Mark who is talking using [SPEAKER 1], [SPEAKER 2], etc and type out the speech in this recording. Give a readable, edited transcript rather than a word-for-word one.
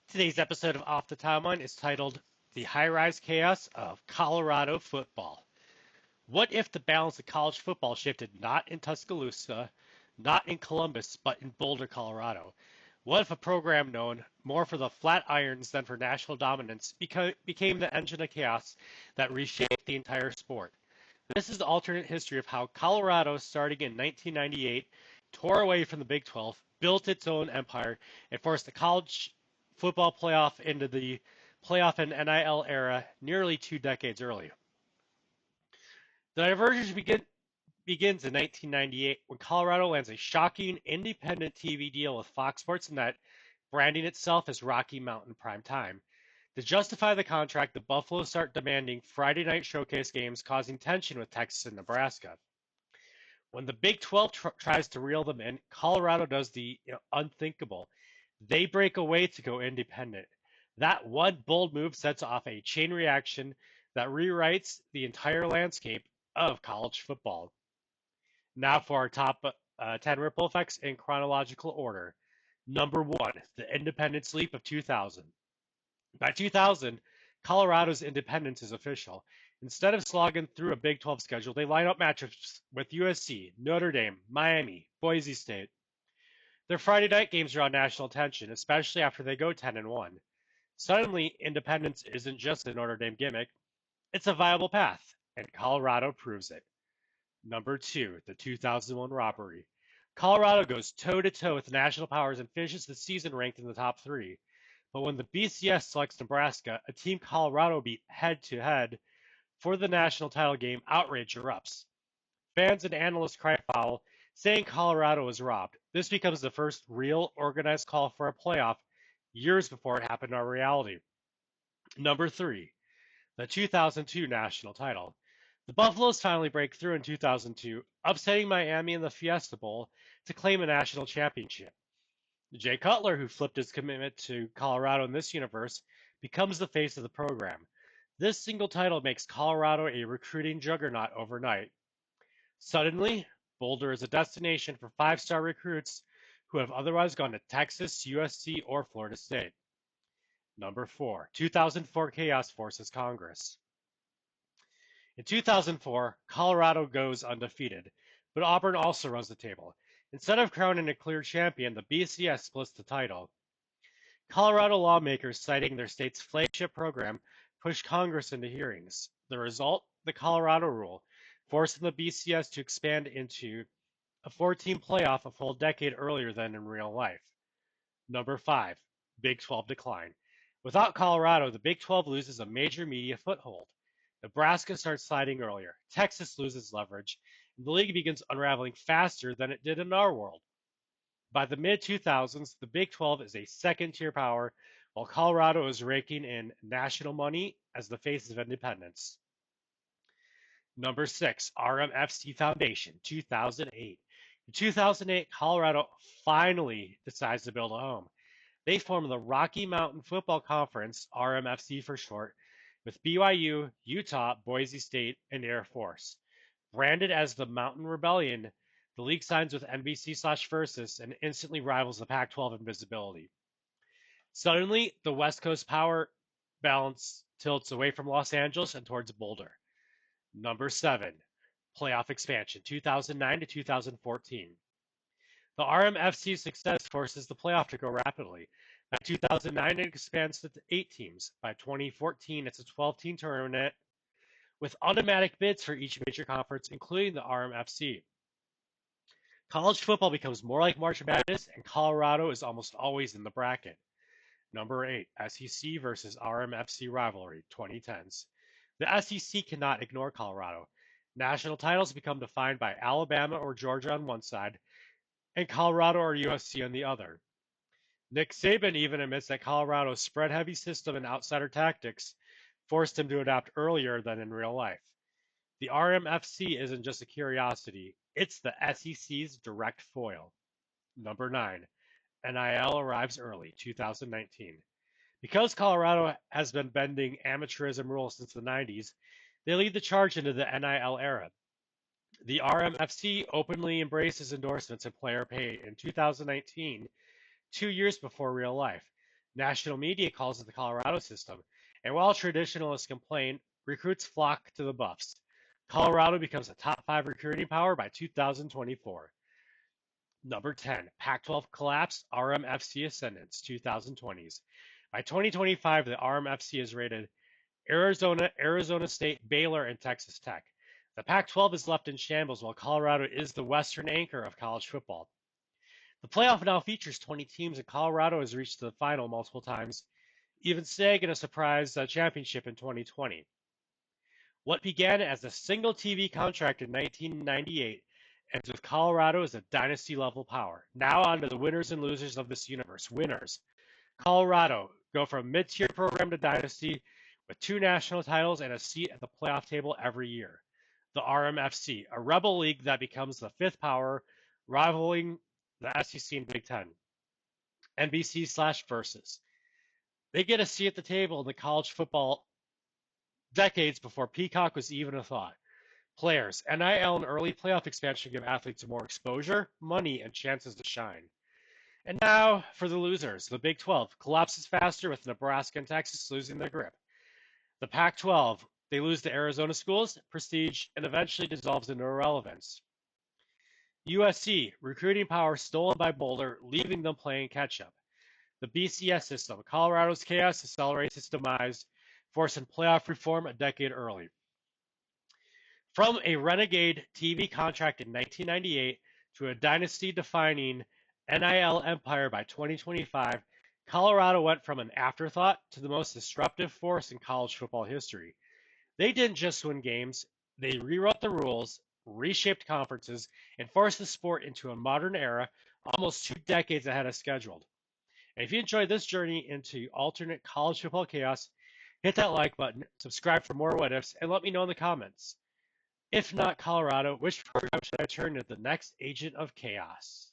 [SPEAKER 1] Today's episode of Off the Timeline is titled The High-Rise Chaos of Colorado Football. What if the balance of college football shifted not in Tuscaloosa, not in Columbus, but in Boulder, Colorado? What if a program known more for the Flatirons than for national dominance became the engine of chaos that reshaped the entire sport? This is the alternate history of how Colorado, starting in 1998, tore away from the Big 12, built its own empire, and forced the college football playoff into the playoff and NIL era nearly 2 decades earlier. The divergence begins in 1998 when Colorado lands a shocking independent TV deal with Fox Sports Net, branding itself as Rocky Mountain Prime Time. To justify the contract, the Buffalo start demanding Friday night showcase games, causing tension with Texas and Nebraska. When the Big 12 tries to reel them in, Colorado does the unthinkable. They break away to go independent. That one bold move sets off a chain reaction that rewrites the entire landscape of college football. Now for our top 10 ripple effects in chronological order. Number 1, the independence leap of 2000. By 2000, Colorado's independence is official. Instead of slogging through a Big 12 schedule, they line up matchups with USC, Notre Dame, Miami, Boise State. Their Friday night games draw national attention, especially after they go 10-1. Suddenly, independence isn't just a Notre Dame gimmick, it's a viable path, and Colorado proves it. Number 2, the 2001 robbery. Colorado goes toe-to-toe with national powers and finishes the season ranked in the top 3. But when the BCS selects Nebraska, a team Colorado beat head-to-head for the national title game, outrage erupts. Fans and analysts cry foul, saying Colorado was robbed. This becomes the first real organized call for a playoff years before it happened in reality. Number 3, the 2002 national title. The Buffaloes finally break through in 2002, upsetting Miami in the Fiesta Bowl to claim a national championship. Jay Cutler, who flipped his commitment to Colorado in this universe, becomes the face of the program. This single title makes Colorado a recruiting juggernaut overnight. Suddenly, Boulder is a destination for five-star recruits who have otherwise gone to Texas, USC, or Florida State. Number 4, 2004 chaos forces Congress. In 2004, Colorado goes undefeated, but Auburn also runs the table. Instead of crowning a clear champion, the BCS splits the title. Colorado lawmakers, citing their state's flagship program, push Congress into hearings. The result? The Colorado rule, forcing the BCS to expand into a 14 playoff a full decade earlier than in real life. Number 5, Big 12 decline. Without Colorado, the Big 12 loses a major media foothold. Nebraska starts sliding earlier. Texas loses leverage, and the league begins unraveling faster than it did in our world. By the mid-2000s, the Big 12 is a second-tier power, while Colorado is raking in national money as the face of independence. Number 6, RMFC Foundation, 2008. In 2008, Colorado finally decides to build a home. They form the Rocky Mountain Football Conference, RMFC for short, with BYU, Utah, Boise State, and Air Force. Branded as the Mountain Rebellion, the league signs with NBC/Versus and instantly rivals the Pac-12 in visibility. Suddenly, the West Coast power balance tilts away from Los Angeles and towards Boulder. Number 7, playoff expansion, 2009 to 2014. The RMFC's success forces the playoff to grow rapidly. By 2009, it expands to 8 teams. By 2014, it's a 12-team tournament with automatic bids for each major conference, including the RMFC. College football becomes more like March Madness, and Colorado is almost always in the bracket. Number 8, SEC versus RMFC rivalry, 2010s. The SEC cannot ignore Colorado. National titles become defined by Alabama or Georgia on one side, and Colorado or USC on the other. Nick Saban even admits that Colorado's spread-heavy system and outsider tactics forced him to adapt earlier than in real life. The RMFC isn't just a curiosity, it's the SEC's direct foil. Number 9, NIL arrives early, 2019. Because Colorado has been bending amateurism rules since the 90s, they lead the charge into the NIL era. The RMFC openly embraces endorsements and player pay in 2019, 2 years before real life. National media calls it the Colorado system, and while traditionalists complain, recruits flock to the Buffs. Colorado becomes a top 5 recruiting power by 2024. Number 10, Pac-12 collapse, RMFC ascendance, 2020s. By 2025, the RMFC is rated Arizona, Arizona State, Baylor, and Texas Tech. The Pac-12 is left in shambles while Colorado is the western anchor of college football. The playoff now features 20 teams, and Colorado has reached the final multiple times, even snagging a surprise championship in 2020. What began as a single TV contract in 1998 ends with Colorado as a dynasty-level power. Now on to the winners and losers of this universe. Winners. Colorado go from mid-tier program to dynasty with 2 national titles and a seat at the playoff table every year. The RMFC, a rebel league that becomes the 5th power, rivaling the SEC and Big Ten. NBC/Versus. They get a seat at the table in the college football decades before Peacock was even a thought. Players, NIL and early playoff expansion give athletes more exposure, money, and chances to shine. And now for the losers. The Big 12 collapses faster with Nebraska and Texas losing their grip. The Pac-12, they lose to Arizona schools, prestige, and eventually dissolves into irrelevance. USC, recruiting power stolen by Boulder, leaving them playing catch-up. The BCS system, Colorado's chaos accelerates its demise, forcing playoff reform a decade early. From a renegade TV contract in 1998 to a dynasty-defining NIL empire by 2025, Colorado went from an afterthought to the most disruptive force in college football history. They didn't just win games, they rewrote the rules, reshaped conferences, and forced the sport into a modern era almost 2 decades ahead of schedule. And if you enjoyed this journey into alternate college football chaos, hit that like button, subscribe for more what ifs, and let me know in the comments. If not Colorado, which program should I turn into the next agent of chaos?